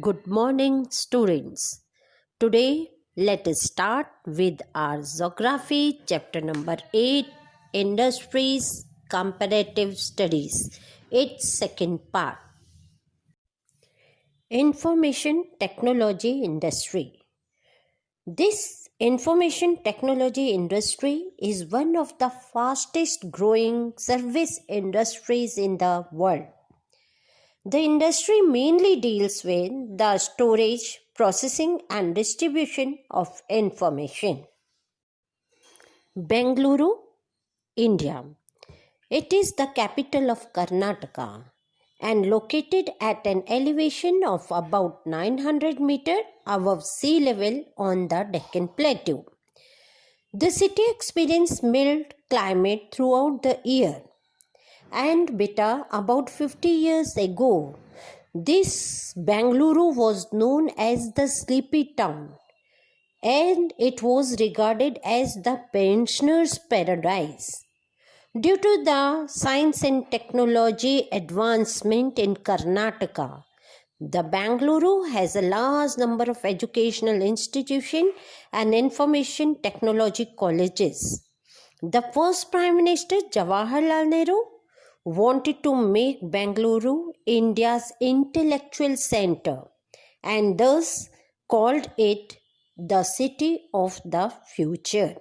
Good morning, students. Today, let us start with our Geography chapter number 8 Industries Comparative Studies, its second part. Information Technology Industry. This information technology industry is one of the fastest growing service industries in the world. The industry mainly deals with the storage, processing, and distribution of information. Bengaluru, India. It is the capital of Karnataka and located at an elevation of about 900 meters above sea level on the Deccan Plateau. The city experiences mild climate throughout the year. And beta, about 50 years ago, this Bengaluru was known as the Sleepy Town and it was regarded as the pensioner's paradise. Due to the science and technology advancement in Karnataka, the Bengaluru has a large number of educational institutions and information technology colleges. The first Prime Minister Jawaharlal Nehru wanted to make Bengaluru India's intellectual center and thus called it the city of the future.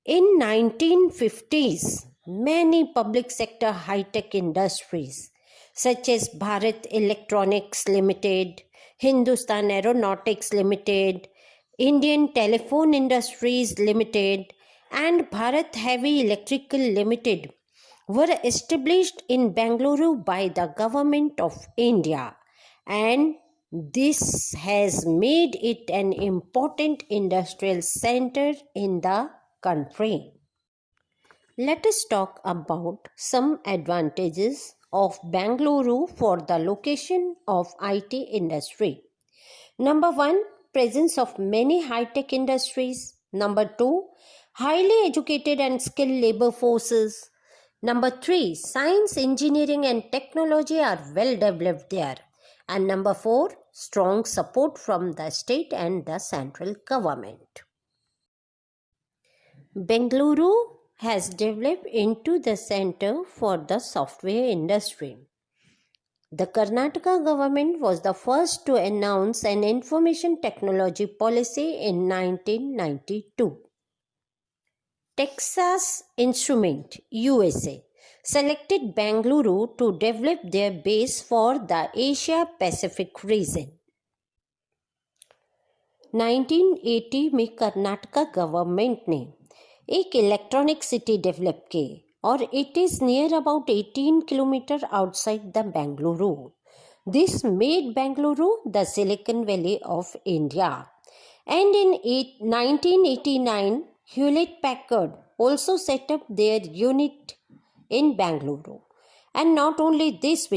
In 1950s, many public sector high-tech industries such as Bharat Electronics Limited, Hindustan Aeronautics Limited, Indian Telephone Industries Limited, and Bharat Heavy Electrical Limited were established in Bengaluru by the government of India, and this has made it an important industrial center in the country. Let us talk about some advantages of Bengaluru for the location of IT industry. Number 1, presence of many high-tech industries. Number 2, highly educated and skilled labor forces. Number 3, science, engineering and technology are well developed there. And number 4, strong support from the state and the central government. Bengaluru has developed into the center for the software industry. The Karnataka government was the first to announce an information technology policy in 1992. Texas Instruments USA selected Bengaluru to develop their base for the Asia Pacific region. 1980 में Karnataka government ने एक electronic city develop की और it is near about 18 kilometre outside the Bengaluru. This made Bengaluru the Silicon Valley of India. And in 1989, Hewlett Packard also set up their unit in Bengaluru. And not only this,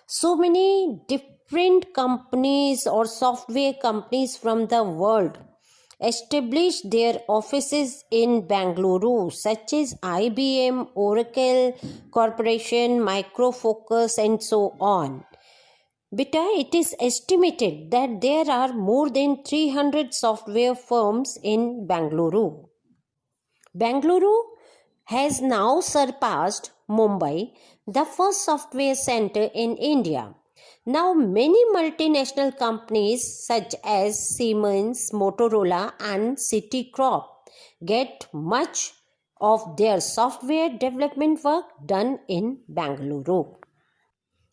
so many different companies or software companies from the world established their offices in Bengaluru, such as IBM, Oracle Corporation, Micro Focus, and so on. It is estimated that there are more than 300 software firms in Bengaluru. Bengaluru has now surpassed Mumbai, the first software center in India. Now, many multinational companies such as Siemens, Motorola, and Citicorp get much of their software development work done in Bengaluru.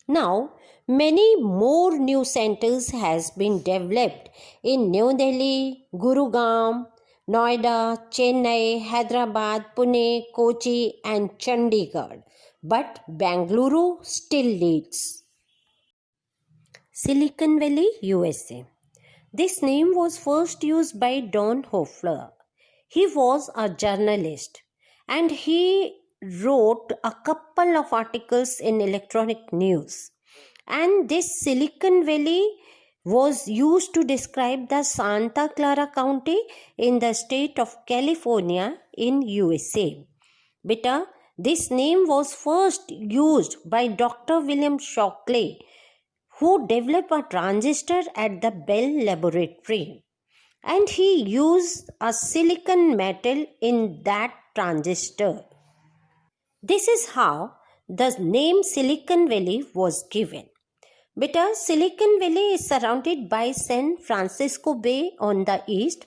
Now, many more new centers has been developed in New Delhi, Gurugram, Noida, Chennai, Hyderabad, Pune, Kochi, and Chandigarh. But Bengaluru still leads. Silicon Valley, USA. This name was first used by Don Hoffler. He was a journalist and he wrote a couple of articles in electronic news. And this Silicon Valley was used to describe the Santa Clara County in the state of California in USA. This name was first used by Dr. William Shockley, who developed a transistor at the Bell Laboratory, and he used a silicon metal in that transistor. This is how the name Silicon Valley was given. Because Silicon Valley is surrounded by San Francisco Bay on the east,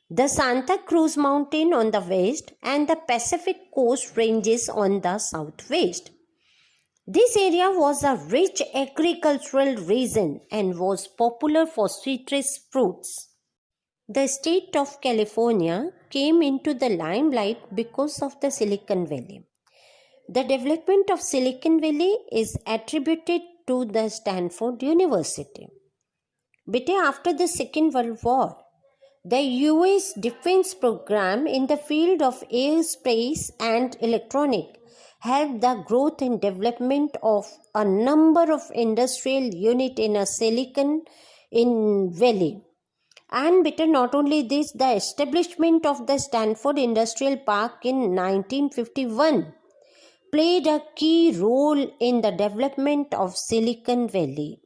the Santa Cruz Mountain on the west, and the Pacific Coast Ranges on the southwest. This area was a rich agricultural region and was popular for citrus fruits. The state of California came into the limelight because of the Silicon Valley. The development of Silicon Valley is attributed to the Stanford University. But after the Second World War, the US defense program in the field of aerospace and electronics helped the growth and development of a number of industrial units in a Silicon Valley. And better not only this, the establishment of the Stanford Industrial Park in 1951 played a key role in the development of Silicon Valley.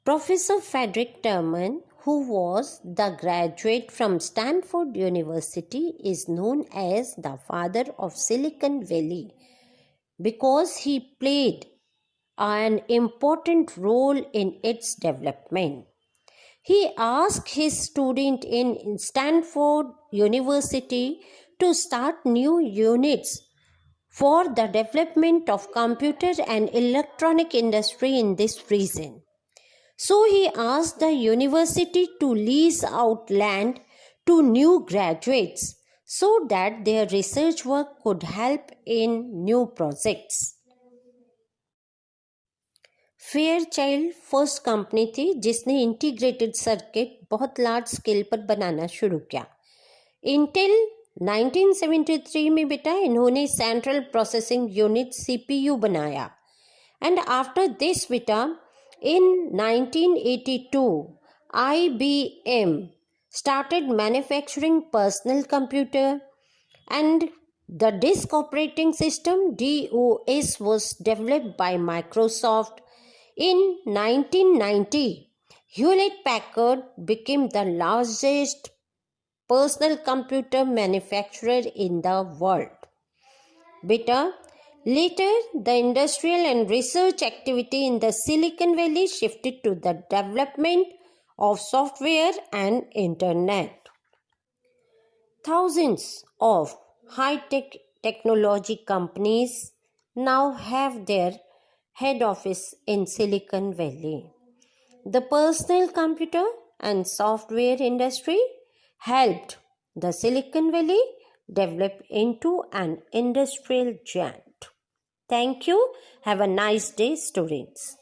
Professor Frederick Terman, who was the graduate from Stanford University, is known as the father of Silicon Valley because he played an important role in its development. He asked his students in Stanford University to start new units for the development of computer and electronic industry in this region. So he asked the university to lease out land to new graduates so that their research work could help in new projects. Fairchild first company थी जिसने integrated circuit बहुत large scale पर बनाना शुरू किया. Intel 1973 में बेटा इन्होंने central processing unit CPU बनाया. एंड आफ्टर दिस बेटा in 1982 IBM started manufacturing personal computer, and the disk operating system DOS was developed by Microsoft. In 1990, Hewlett Packard became the largest personal computer manufacturer in the world. Beta, later the industrial and research activity in the Silicon Valley shifted to the development of software and internet. Thousands of high-tech technology companies now have their head office in Silicon Valley. The personal computer and software industry helped the Silicon Valley develop into an industrial giant. Thank you. Have a nice day, students.